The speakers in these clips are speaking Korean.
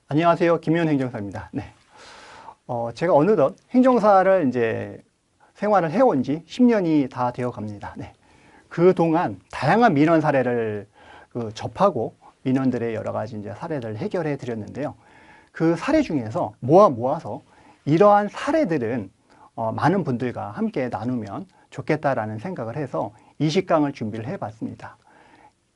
안녕하세요. 김윤 행정사입니다. 네. 제가 어느덧 행정사를 이제 생활을 해온 지 10년이 다 되어 갑니다. 네. 그동안 다양한 민원 사례를 접하고 민원들의 여러 가지 이제 사례를 해결해 드렸는데요. 그 사례 중에서 모아서 이러한 사례들은 많은 분들과 함께 나누면 좋겠다라는 생각을 해서 20강을 준비를 해 봤습니다.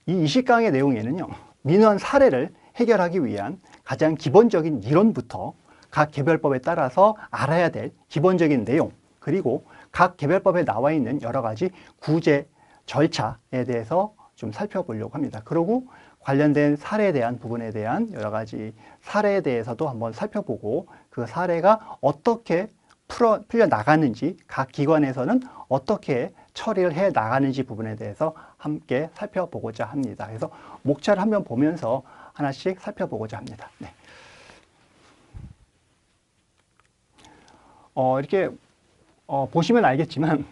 이 20강의 내용에는요, 민원 사례를 해결하기 위한 가장 기본적인 이론부터 각 개별법에 따라서 알아야 될 기본적인 내용, 그리고 각 개별법에 나와 있는 여러 가지 구제 절차에 대해서 좀 살펴보려고 합니다. 그리고 관련된 사례에 대한 부분에 대한 여러 가지 사례에 대해서도 한번 살펴보고 그 사례가 어떻게 풀려 나가는지, 각 기관에서는 어떻게 처리를 해 나가는지 부분에 대해서 함께 살펴보고자 합니다. 그래서 목차를 한번 보면서 하나씩 살펴보고자 합니다. 네. 이렇게 보시면 알겠지만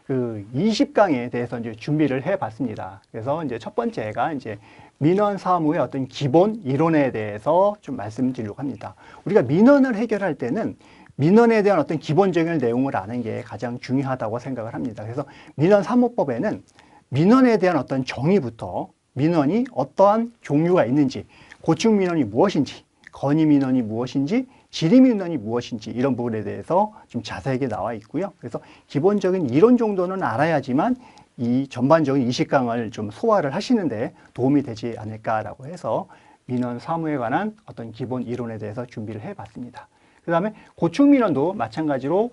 그 20강에 대해서 이제 준비를 해 봤습니다. 그래서 이제 첫 번째가 이제 민원 사무의 어떤 기본 이론에 대해서 좀 말씀드리려고 합니다. 우리가 민원을 해결할 때는 민원에 대한 어떤 기본적인 내용을 아는 게 가장 중요하다고 생각을 합니다. 그래서 민원사무법에는 민원에 대한 어떤 정의부터 민원이 어떠한 종류가 있는지, 고충민원이 무엇인지, 건의민원이 무엇인지, 질의민원이 무엇인지 이런 부분에 대해서 좀 자세하게 나와 있고요. 그래서 기본적인 이론 정도는 알아야지만 이 전반적인 20강을 좀 소화를 하시는데 도움이 되지 않을까라고 해서 민원 사무에 관한 어떤 기본 이론에 대해서 준비를 해 봤습니다. 그 다음에 고충민원도 마찬가지로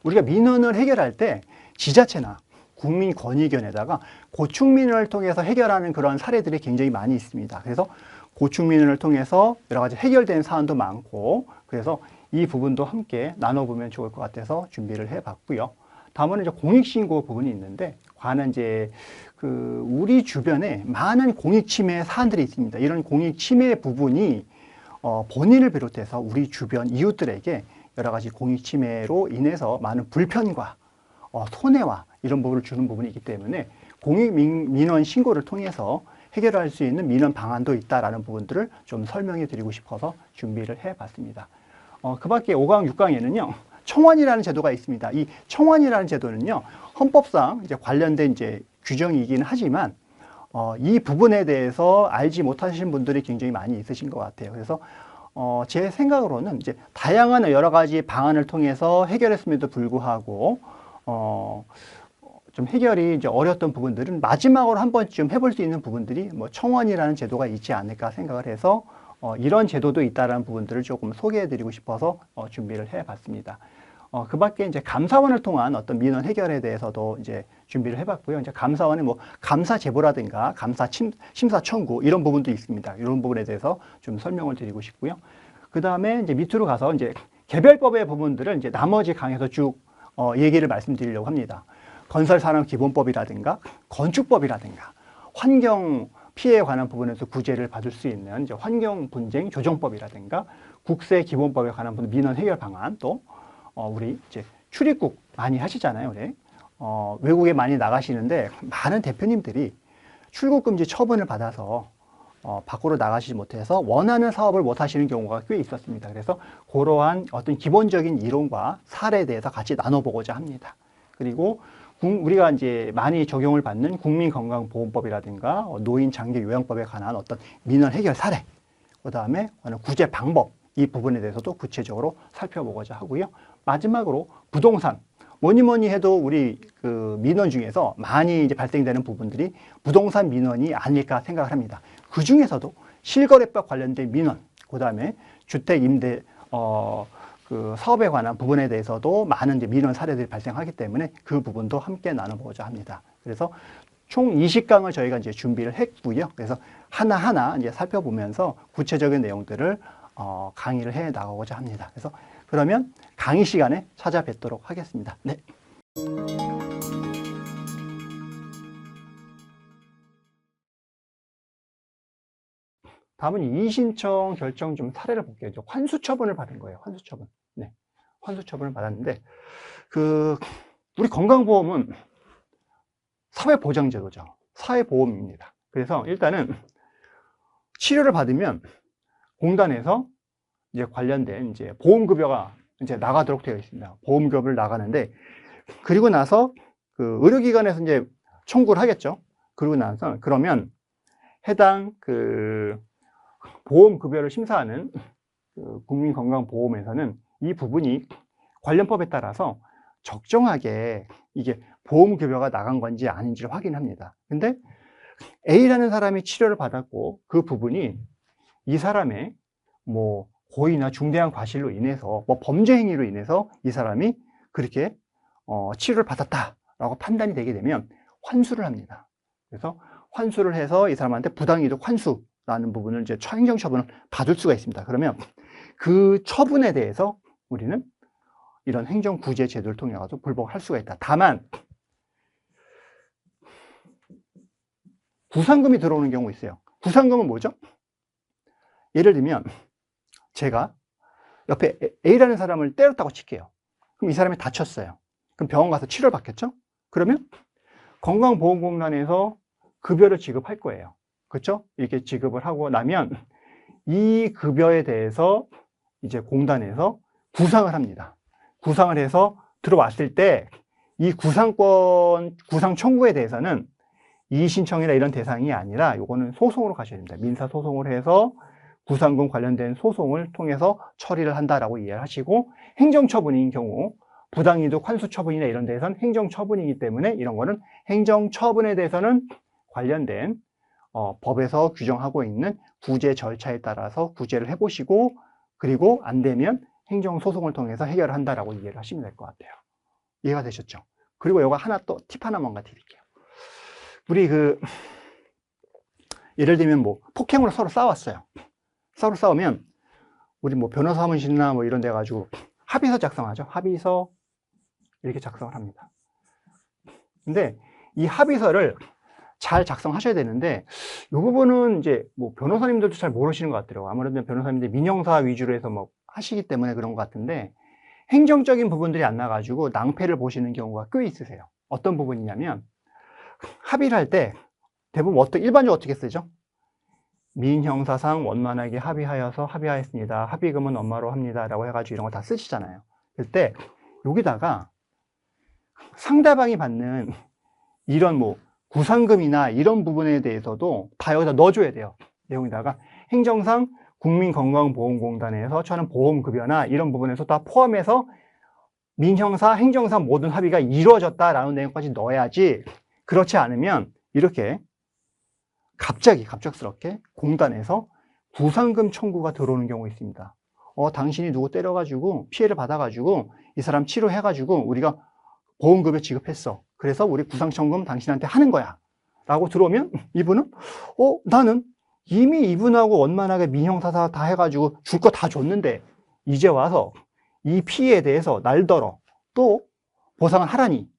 우리가 민원을 해결할 때 지자체나 국민권익위원회에다가 고충민원을 통해서 해결하는 그런 사례들이 굉장히 많이 있습니다. 그래서 고충민원을 통해서 여러 가지 해결된 사안도 많고, 그래서 이 부분도 함께 나눠보면 좋을 것 같아서 준비를 해봤고요. 다음은 이제 공익신고 부분이 있는데, 관한 이제 우리 주변에 많은 공익침해 사안들이 있습니다. 이런 공익침해 부분이 본인을 비롯해서 우리 주변 이웃들에게 여러 가지 공익침해로 인해서 많은 불편과 손해와 이런 부분을 주는 부분이 있기 때문에 공익민원 신고를 통해서 해결할 수 있는 민원 방안도 있다라는 부분들을 좀 설명해 드리고 싶어서 준비를 해 봤습니다. 그 밖에 5강, 6강에는요, 청원이라는 제도가 있습니다. 이 청원이라는 제도는요, 헌법상 이제 관련된 이제 규정이긴 하지만 이 부분에 대해서 알지 못하신 분들이 굉장히 많이 있으신 것 같아요. 그래서 제 생각으로는 이제 다양한 여러 가지 방안을 통해서 해결했음에도 불구하고 좀 해결이 이제 어려웠던 부분들은 마지막으로 한 번쯤 해볼 수 있는 부분들이 뭐 청원이라는 제도가 있지 않을까 생각을 해서 이런 제도도 있다라는 부분들을 조금 소개해드리고 싶어서 준비를 해봤습니다. 그 밖에 이제 감사원을 통한 어떤 민원 해결에 대해서도 이제 준비를 해봤고요. 이제 감사원의 뭐 감사 제보라든가 감사 심사 청구 이런 부분도 있습니다. 이런 부분에 대해서 좀 설명을 드리고 싶고요. 그 다음에 이제 밑으로 가서 이제 개별법의 부분들을 이제 나머지 강에서 쭉 얘기를 말씀드리려고 합니다. 건설산업기본법이라든가 건축법이라든가 환경 피해에 관한 부분에서 구제를 받을 수 있는 이제 환경분쟁조정법이라든가 국세기본법에 관한 부분 민원 해결 방안, 또 우리 이제 출입국 많이 하시잖아요. 우리. 외국에 많이 나가시는데 많은 대표님들이 출국금지 처분을 받아서 밖으로 나가시지 못해서 원하는 사업을 못 하시는 경우가 꽤 있었습니다. 그래서 그러한 어떤 기본적인 이론과 사례에 대해서 같이 나눠보고자 합니다. 그리고 우리가 이제 많이 적용을 받는 국민건강보험법이라든가 노인장려요양법에 관한 어떤 민원 해결 사례, 그 다음에 구제 방법, 이 부분에 대해서도 구체적으로 살펴보고자 하고요. 마지막으로 부동산. 뭐니 해도 우리 그 민원 중에서 많이 이제 발생되는 부분들이 부동산 민원이 아닐까 생각을 합니다. 그 중에서도 실거래법 관련된 민원, 그 다음에 주택 임대, 그 사업에 관한 부분에 대해서도 많은 이제 민원 사례들이 발생하기 때문에 그 부분도 함께 나눠보고자 합니다. 그래서 총 20강을 저희가 이제 준비를 했고요. 그래서 하나하나 이제 살펴보면서 구체적인 내용들을 강의를 해 나가고자 합니다. 그래서 그러면 강의 시간에 찾아뵙도록 하겠습니다. 네. 다음은 이의신청 결정 좀 사례를 볼게요. 환수처분을 받은 거예요. 환수처분. 네. 환수처분을 받았는데, 우리 건강보험은 사회보장제도죠. 사회보험입니다. 그래서 일단은 치료를 받으면 공단에서 이제 관련된 이제 보험급여가 이제 나가도록 되어 있습니다. 보험급여를 나가는데, 그리고 나서 그 의료기관에서 이제 청구를 하겠죠. 그러고 나서 그러면 해당 그 보험급여를 심사하는 그 국민건강보험에서는 이 부분이 관련법에 따라서 적정하게 이게 보험급여가 나간 건지 아닌지를 확인합니다. 근데 A라는 사람이 치료를 받았고 그 부분이 이 사람의 뭐 고의나 중대한 과실로 인해서 뭐 범죄 행위로 인해서 이 사람이 그렇게 치료를 받았다라고 판단이 되게 되면 환수를 합니다. 그래서 환수를 해서 이 사람한테 부당이득 환수라는 부분을 이제 행정처분을 받을 수가 있습니다. 그러면 그 처분에 대해서 우리는 이런 행정구제 제도를 통해 가지고 불복할 수가 있다. 다만 구상금이 들어오는 경우 있어요. 구상금은 뭐죠? 예를 들면 제가 옆에 A라는 사람을 때렸다고 칠게요. 그럼 이 사람이 다쳤어요. 그럼 병원 가서 치료를 받겠죠? 그러면 건강보험공단에서 급여를 지급할 거예요. 그렇죠? 이렇게 지급을 하고 나면 이 급여에 대해서 이제 공단에서 구상을 합니다. 구상을 해서 들어왔을 때 이 구상 청구에 대해서는 이의신청이나 이런 대상이 아니라 요거는 소송으로 가셔야 됩니다. 민사소송을 해서 구상금 관련된 소송을 통해서 처리를 한다라고 이해를 하시고, 행정처분인 경우 부당이득 환수처분이나 이런 데에서는 행정처분이기 때문에 이런 거는 행정처분에 대해서는 관련된 법에서 규정하고 있는 구제 절차에 따라서 구제를 해보시고, 그리고 안 되면 행정소송을 통해서 해결을 한다라고 이해를 하시면 될 것 같아요. 이해가 되셨죠? 그리고 요거 하나 또 팁 하나만 드릴게요. 우리 예를 들면 뭐 폭행으로 서로 싸웠어요. 서로 싸우면 우리 뭐 변호사 사무실이나 뭐 이런 데 가지고 합의서 작성하죠. 합의서 이렇게 작성을 합니다. 근데 이 합의서를 잘 작성하셔야 되는데 이 부분은 이제 뭐 변호사님들도 잘 모르시는 것 같더라고요. 아무래도 변호사님들 민형사 위주로 해서 뭐 하시기 때문에 그런 것 같은데, 행정적인 부분들이 안 나가지고 낭패를 보시는 경우가 꽤 있으세요. 어떤 부분이냐면 합의를 할 때 대부분 일반적으로 어떻게 쓰죠? 민형사상 원만하게 합의하여서 합의하였습니다. 합의금은 엄마로 합니다. 라고 해가지고 이런 거 다 쓰시잖아요. 그때 여기다가 상대방이 받는 이런 뭐 구상금이나 이런 부분에 대해서도 다 여기다 넣어줘야 돼요. 내용에다가 행정상 국민건강보험공단에서 처하는 보험급여나 이런 부분에서 다 포함해서 민형사, 행정사 모든 합의가 이루어졌다라는 내용까지 넣어야지, 그렇지 않으면 이렇게 갑작스럽게 공단에서 구상금 청구가 들어오는 경우가 있습니다. 당신이 누구 때려가지고 피해를 받아가지고 이 사람 치료해가지고 우리가 보험급여 지급했어. 그래서 우리 구상청금 당신한테 하는 거야. 라고 들어오면 이분은 나는 이미 이분하고 원만하게 민형사사 다 해가지고 줄 거 다 줬는데 이제 와서 이 피해에 대해서 날더러 또 보상을 하라니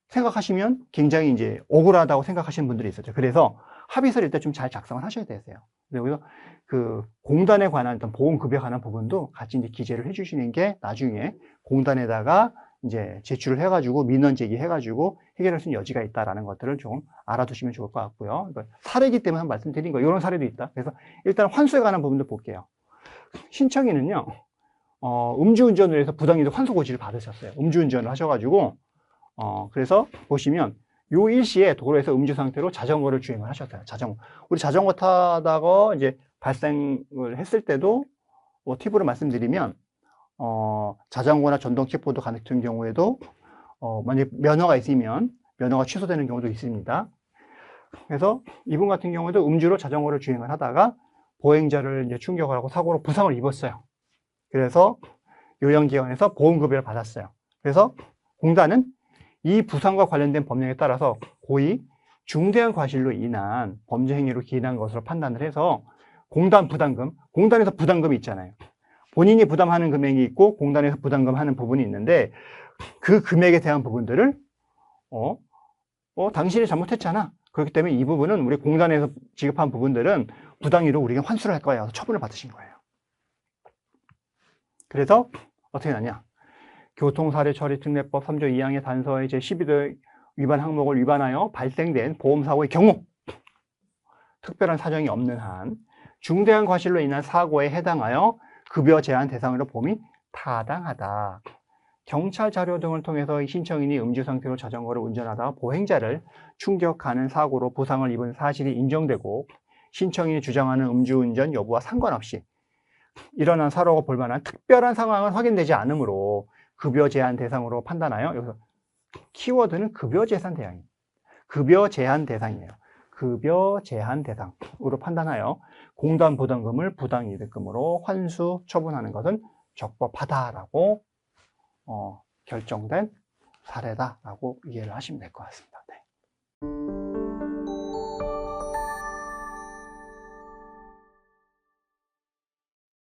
생각하시면 굉장히 이제 억울하다고 생각하시는 분들이 있었죠. 그래서 합의서를 일단 좀 잘 작성을 하셔야 되세요. 그래서 그 공단에 관한 어떤 보험급여에 관한 부분도 같이 이제 기재를 해주시는 게 나중에 공단에다가 이제 제출을 해가지고 민원 제기해가지고 해결할 수 있는 여지가 있다라는 것들을 좀 알아두시면 좋을 것 같고요. 사례이기 때문에 한 말씀드린 거예요. 이런 사례도 있다. 그래서 일단 환수에 관한 부분도 볼게요. 신청인은요, 음주운전을 해서 부당이득 환수 고지를 받으셨어요. 음주운전을 하셔가지고 그래서 보시면 요 일시에 도로에서 음주 상태로 자전거를 주행을 하셨어요. 우리 자전거 타다가 이제 발생을 했을 때도 팁으로 말씀드리면 자전거나 전동 킥보드 같은 경우에도 만약 면허가 있으면 면허가 취소되는 경우도 있습니다. 그래서 이분 같은 경우에도 음주로 자전거를 주행을 하다가 보행자를 이제 충격을 하고 사고로 부상을 입었어요. 그래서 요양기관에서 보험급여를 받았어요. 그래서 공단은 이 부상과 관련된 법령에 따라서 고의, 중대한 과실로 인한 범죄 행위로 기인한 것으로 판단을 해서 공단 부담금, 공단에서 부담금이 있잖아요. 본인이 부담하는 금액이 있고 공단에서 부담금하는 부분이 있는데 그 금액에 대한 부분들을 당신이 잘못했잖아. 그렇기 때문에 이 부분은 우리 공단에서 지급한 부분들은 부당이로 우리가 환수를 할 거야. 처분을 받으신 거예요. 그래서 어떻게 하냐? 교통사례처리특례법 3조 2항의 단서의 제12조 위반 항목을 위반하여 발생된 보험사고의 경우 특별한 사정이 없는 한 중대한 과실로 인한 사고에 해당하여 급여 제한 대상으로 봄이 타당하다. 경찰 자료 등을 통해서 신청인이 음주 상태로 자전거를 운전하다가 보행자를 충격하는 사고로 부상을 입은 사실이 인정되고 신청인이 주장하는 음주운전 여부와 상관없이 일어난 사고가 볼만한 특별한 상황은 확인되지 않으므로 급여 제한 대상으로 판단하여, 여기서 키워드는 급여 제한 대상입니다. 급여 제한 대상이에요. 급여 제한 대상으로 판단하여 공단 부담금을 부당이득금으로 환수 처분하는 것은 적법하다라고 결정된 사례다라고 이해를 하시면 될 것 같습니다. 네.